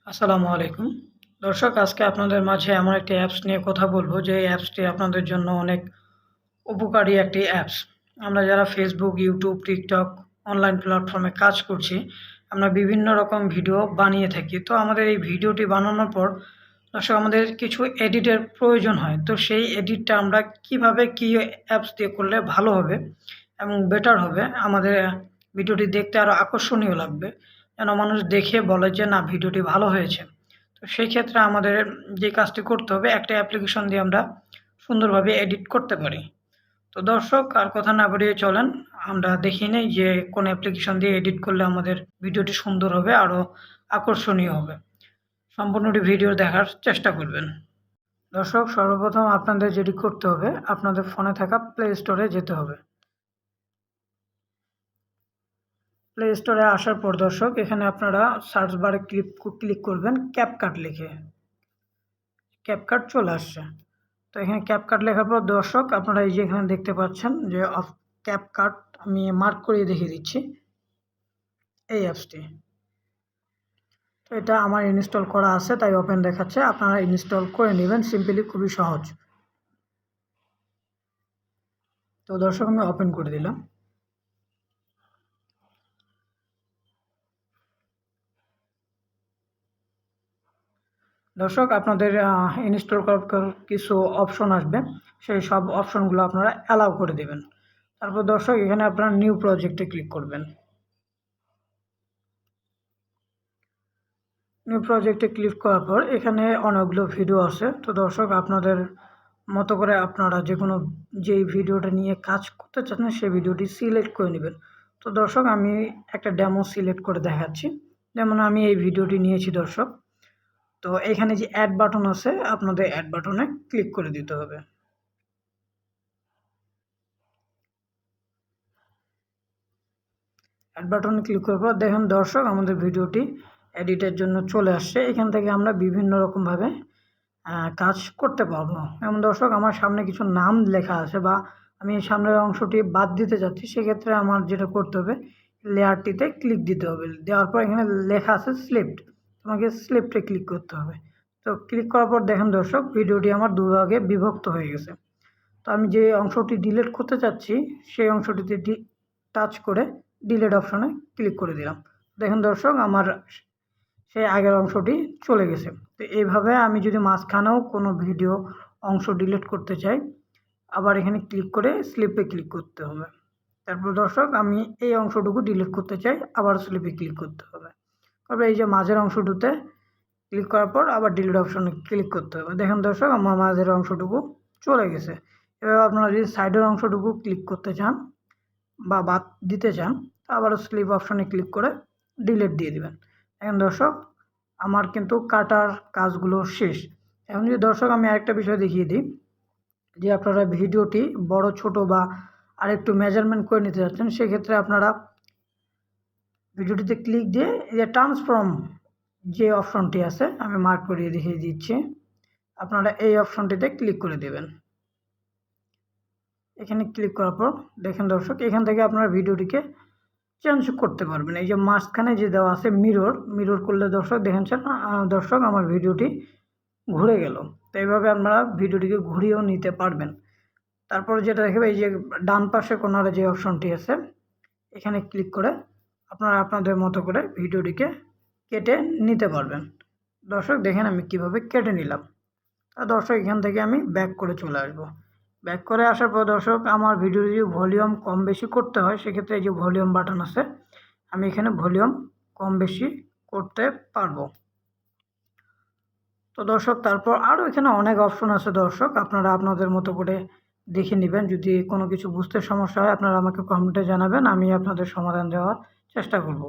আসসালামু আলাইকুম। দর্শক, আজকে আপনাদের মাঝে এমন একটি অ্যাপস নিয়ে কথা বলব যে অ্যাপসটি আপনাদের জন্য অনেক উপকারী একটি অ্যাপস। আমরা যারা Facebook, YouTube, TikTok অনলাইন প্ল্যাটফর্মে কাজ করছি, আমরা বিভিন্ন রকম ভিডিও বানিয়ে থাকি। তো আমাদের এই ভিডিওটি বানানোর পর দর্শক আমাদের কিছু এডিটের প্রয়োজন হয়। তো সেই এডিটটা আমরা কিভাবে কি অ্যাপস দিয়ে করলে ভালো হবে এবং বেটার হবে, আমাদের ভিডিওটি দেখতে আরও আকর্ষণীয় লাগবে। যেন মানুষ দেখে বলে যে না, ভিডিওটি ভালো হয়েছে। তো সেই ক্ষেত্রে আমাদের যে কাজটি করতে হবে, একটা অ্যাপ্লিকেশন দিয়ে আমরা সুন্দরভাবে এডিট করতে পারি। তো দর্শক, আর কথা না বাড়িয়ে চলেন আমরা দেখে নেই যে কোন অ্যাপ্লিকেশন দিয়ে এডিট করলে আমাদের ভিডিওটি সুন্দর হবে, আরও আকর্ষণীয় হবে। সম্পূর্ণটি ভিডিও দেখার চেষ্টা করবেন। দর্শক, সর্বপ্রথম আপনাদের যেটি করতে হবে, আপনাদের ফোনে থাকা প্লে স্টোরে যেতে হবে। প্লে স্টোরে আসার পর দর্শক, এখানে আপনারা সার্চ বারে ক্লিক করবেন ক্যাপকাট লিখে। ক্যাপকাট চলে আসছে। তো এখানে ক্যাপকাট লেখার পর দর্শক, আপনারা এই যে এখানে দেখতে পাচ্ছেন যে ক্যাপকাট, আমি মার্ক করিয়ে দেখিয়ে দিচ্ছি এই অ্যাপসটি। তো এটা আমার ইনস্টল করা আছে তাই ওপেন দেখাচ্ছে, আপনারা ইনস্টল করে নেবেন, সিম্পলি, খুবই সহজ। তো দর্শক, আমি ওপেন করে দিলাম। দর্শক, আপনাদের ইনস্টল করার পর কিছু অপশন আসবে, সেই সব অপশনগুলো আপনারা অ্যালাউ করে দেবেন। তারপর দর্শক, এখানে আপনারা নিউ প্রজেক্টে ক্লিক করবেন। নিউ প্রজেক্টে ক্লিক করার পর এখানে অনেকগুলো ভিডিও আছে। তো দর্শক, আপনাদের মতো করে আপনারা যে কোনো যেই ভিডিওটা নিয়ে কাজ করতে চান সেই ভিডিওটি সিলেক্ট করে নেবেন। তো দর্শক, আমি একটা ডেমো সিলেক্ট করে দেখাচ্ছি। যেমন আমি এই ভিডিওটি নিয়েছি দর্শক। তো এখানে যে অ্যাড বাটন আছে, আপনাদের অ্যাড বাটনে ক্লিক করে দিতে হবে। অ্যাড বাটনে ক্লিক করার পর দেখেন দর্শক, আমাদের ভিডিওটি এডিটের জন্য চলে আসছে। এখান থেকে আমরা বিভিন্ন রকমভাবে কাজ করতে পারবো। যেমন দর্শক, আমার সামনে কিছু নাম লেখা আছে বা আমি সামনের অংশটি বাদ দিতে চাচ্ছি, সেক্ষেত্রে আমার যেটা করতে হবে, লেয়ারটিতে ক্লিক দিতে হবে। দেওয়ার পর এখানে লেখা আছে স্লিপ্ট, তোমাকে স্লিপ্টে ক্লিক করতে হবে। তো ক্লিক করার পর দেখেন দর্শক, ভিডিওটি আমার দুভাগে বিভক্ত হয়ে গেছে। তো আমি যে অংশটি ডিলিট করতে চাচ্ছি সেই অংশটিতে টাচ করে ডিলিট অপশনে ক্লিক করে দিলাম। দেখেন দর্শক, আমার সেই আগের অংশটি চলে গেছে। তো এইভাবে আমি যদি মাঝখানেও কোনো ভিডিও অংশ ডিলিট করতে চাই, আবার এখানে ক্লিক করে স্লিপে ক্লিক করতে হবে। তারপর দর্শক, আমি এই অংশটুকু ডিলিট করতে চাই, আবার স্লিপে ক্লিক করতে হবে। তারপর এই যে মাঝের অংশটুতে ক্লিক করার পর আবার ডিলিট অপশনে ক্লিক করতে হবে। দেখেন দর্শক, আমার মাঝের অংশটুকু চলে গেছে। এভাবে আপনারা যদি সাইডের অংশটুকু ক্লিক করতে চান বা বাদ দিতে চান, আবারও স্লিপ অপশনে ক্লিক করে ডিলিট দিয়ে দিবেন। এখন দর্শক, আমার কিন্তু কাটার কাজগুলো শেষ। এখন যদি দর্শক আমি আরেকটা বিষয় দেখিয়ে দিই, যে আপনারা ভিডিওটি বড় ছোট বা আরেকটু মেজারমেন্ট করে নিতে যাচ্ছেন, সেক্ষেত্রে আপনারা ভিডিওটিতে ক্লিক দিয়ে এই যে ট্রান্সফর্ম যে অপশনটি আছে, আমি মার্ক করিয়ে দেখিয়ে দিচ্ছি, আপনারা এই অপশনটিতে ক্লিক করে দেবেন। এখানে ক্লিক করার পর দেখেন দর্শক, এখান থেকে আপনারা ভিডিওটিকে চেঞ্জ করতে পারবেন। এই যে মাঝখানে যে দেওয়া আছে মিরর করলে দর্শক দেখেন দর্শক, আমার ভিডিওটি ঘুরে গেল। তো এইভাবে আপনারা ভিডিওটিকে ঘুরিয়েও নিতে পারবেন। তারপরে যেটা দেখাবে, এই যে ডান পাশে কোনারে যে অপশনটি আছে, এখানে ক্লিক করে আপনারা আপনাদের মতো করে ভিডিওটিকে কেটে নিতে পারবেন। দর্শক দেখেন আমি কিভাবে কেটে নিলাম। আর দর্শক, এখান থেকে আমি ব্যাক করে চলে আসবো। ব্যাক করে আসার পর দর্শক, আমার ভিডিও যদি ভলিউম কম বেশি করতে হয়, সেক্ষেত্রে এই যে ভলিউম বাটন আছে, আমি এখানে ভলিউম কম বেশি করতে পারবো। তো দর্শক, তারপর আরও এখানে অনেক অপশন আছে দর্শক, আপনারা আপনাদের মতো করে দেখে নেবেন। যদি কোনো কিছু বুঝতে সমস্যা হয়, আপনারা আমাকে কমেন্টে জানাবেন, আমি আপনাদের সমাধান দেওয়ার চেষ্টা করব।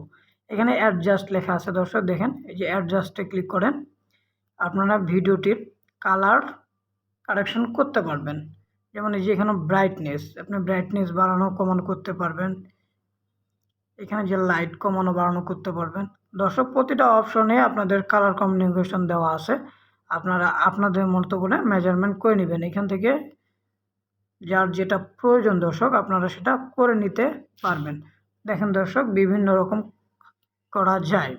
এখানে অ্যাডজাস্ট লেখা আছে দর্শক, দেখেন এই যে অ্যাডজাস্টে ক্লিক করেন, আপনারা ভিডিওটির কালার কারেকশন করতে পারবেন। যেমন এই যে এখানে ব্রাইটনেস, আপনি ব্রাইটনেস বাড়ানো কমানো করতে পারবেন। এখানে যে লাইট কমানো বাড়ানো করতে পারবেন। দর্শক, প্রতিটা অপশনে আপনাদের কালার কম্বিনেশন দেওয়া আছে, আপনারা আপনাদের মতো করে মেজারমেন্ট করে নেবেন। এখান থেকে যার যেটা প্রয়োজন দর্শক, আপনারা সেটা করে নিতে পারবেন। দেখেন দর্শক, বিভিন্ন রকম করা যায়।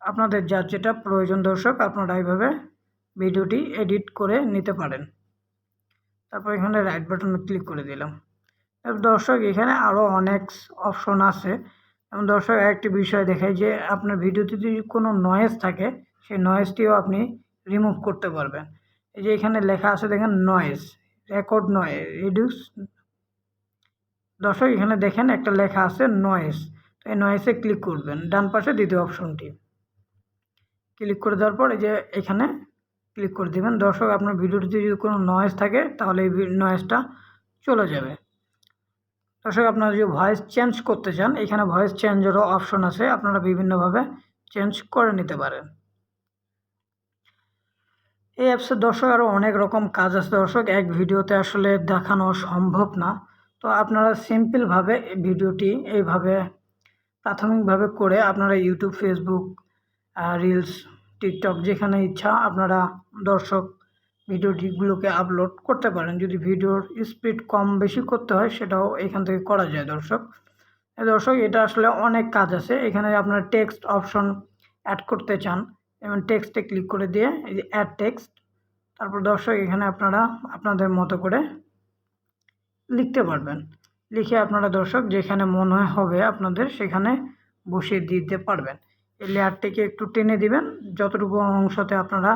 আপনাদের যার যেটা প্রয়োজন দর্শক আপনারা এইভাবে ভিডিওটি এডিট করে নিতে পারেন। তারপর এখানে রাইট বাটনে ক্লিক করে দিলাম। দর্শক এখানে আরও অনেক অপশন আছে। যেমন দর্শক একটি বিষয় দেখায় যে আপনার ভিডিওতে যদি কোনো নয়েজ থাকে সেই নয়েজটিও আপনি রিমুভ করতে পারবেন। এই যে এখানে লেখা আছে দেখেন নয়েজ, রেকর্ড নয়েজ, রিডিউস। দর্শক এখানে দেখেন একটা লেখা আছে নয়েজ, তো এই নয়েজে ক্লিক করবেন ডান পাশে দ্বিতীয় অপশনটি ক্লিক করে দেওয়ার পর এই যে এখানে ক্লিক করে দেবেন। দর্শক আপনার ভিডিওটিতে যদি কোনো নয়েজ থাকে তাহলে এই নয়েজটা চলে যাবে। দর্শক আপনারা যদি ভয়েস চেঞ্জ করতে চান এখানে ভয়েস চেঞ্জেরও অপশন আছে, আপনারা বিভিন্নভাবে চেঞ্জ করে নিতে পারেন। এই অ্যাপসের দর্শক আরও অনেক রকম কাজ আছে দর্শক, এক ভিডিওতে আসলে দেখানো সম্ভব না। তো আপনারা সিম্পলভাবে ভিডিওটি এইভাবে প্রাথমিকভাবে করে আপনারা ইউটিউব, ফেসবুক, রিলস, টিকটক যেখানে ইচ্ছা আপনারা দর্শক ভিডিওটিগুলোকে আপলোড করতে পারেন। যদি ভিডিওর স্পিড কম বেশি করতে হয় সেটাও এখান থেকে করা যায় দর্শক। দর্শক এটা আসলে অনেক কাজ আছে। এখানে আপনারা টেক্সট অপশন অ্যাড করতে চান, যেমন টেক্সটে ক্লিক করে দিয়ে এই যে অ্যাড টেক্সট, তারপর দর্শক এখানে আপনারা আপনাদের মতো করে লিখতে পারবেন। লিখে আপনারা দর্শক যেখানে মনে হবে আপনাদের সেখানে বসিয়ে দিতে পারবেন। এই লেয়ারটিকে একটু টেনে দিবেন যতটুকু অংশতে আপনারা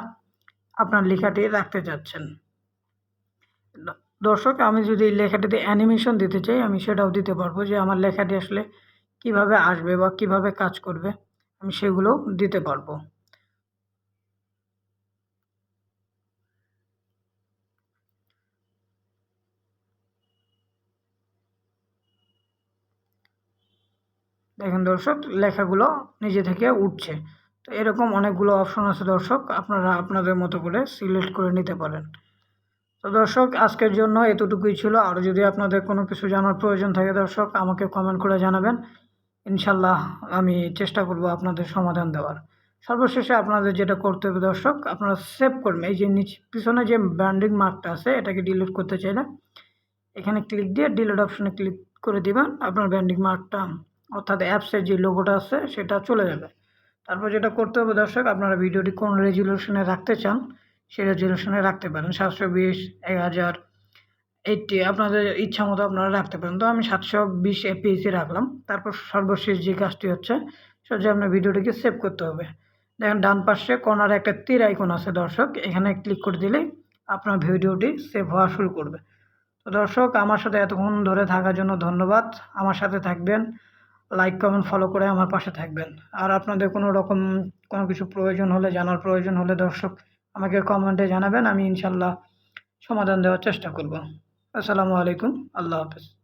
আপনার লেখাটি রাখতে চাচ্ছেন। দর্শক আমি যদি এই লেখাটিতে অ্যানিমেশন দিতে চাই আমি সেটাও দিতে পারবো, যে আমার লেখাটি আসলে কিভাবে আসবে বা কিভাবে কাজ করবে আমি সেগুলো দিতে পারবো। দেখেন দর্শক লেখাগুলো নিজে থেকে উঠছে। তো এরকম অনেকগুলো অপশন আছে দর্শক, আপনারা আপনাদের মতো করে সিলেক্ট করে নিতে পারেন। তো দর্শক আজকের জন্য এতটুকুই ছিল। আর যদি আপনাদের কোনো কিছু জানার প্রয়োজন থাকে দর্শক আমাকে কমেন্ট করে জানাবেন, ইনশাল্লাহ আমি চেষ্টা করব আপনাদের সমাধান দেওয়ার। সর্বশেষে আপনাদের যেটা করতে হবে দর্শক আপনারা সেভ করবেন। এই যে পিছনে যে ব্র্যান্ডিং মার্কটা আছে এটাকে ডিলিট করতে চাইলে এখানে ক্লিক দিয়ে ডিলিট অপশনে ক্লিক করে দিবেন, আপনার ব্র্যান্ডিং মার্কটা অর্থাৎ অ্যাপসের যে লোগোটা আছে সেটা চলে যাবে। তারপর যেটা করতে হবে দর্শক আপনারা ভিডিওটি কোন রেজুলেশনে রাখতে চান সেই রেজুলেশনে রাখতে পারেন, 720, 1000, 80 আপনাদের ইচ্ছা মতো আপনারা রাখতে পারেন। তো আমি 720 এপিএসি রাখলাম। তারপর সর্বশেষ যে কাজটি হচ্ছে সেটা যে আপনার ভিডিওটিকে সেভ করতে হবে। দেখেন ডান পাশে কর্নারে একটা তীর আইকন আছে দর্শক, এখানে ক্লিক করে দিলেই আপনার ভিডিওটি সেভ হওয়া শুরু করবে। তো দর্শক আমার সাথে এতক্ষণ ধরে থাকার জন্য ধন্যবাদ। আমার সাথে থাকবেন, লাইক কমেন্ট ফলো করে আমার পাশে থাকবেন। আর আপনাদের কোনো রকম কোনো কিছু প্রয়োজন হলে জানার প্রয়োজন হলে দর্শক আমাকে কমেন্টে জানাবেন, আমি ইনশাল্লাহ সমাধান দেওয়ার চেষ্টা করব। আসসালামু আলাইকুম, আল্লাহ হাফেজ।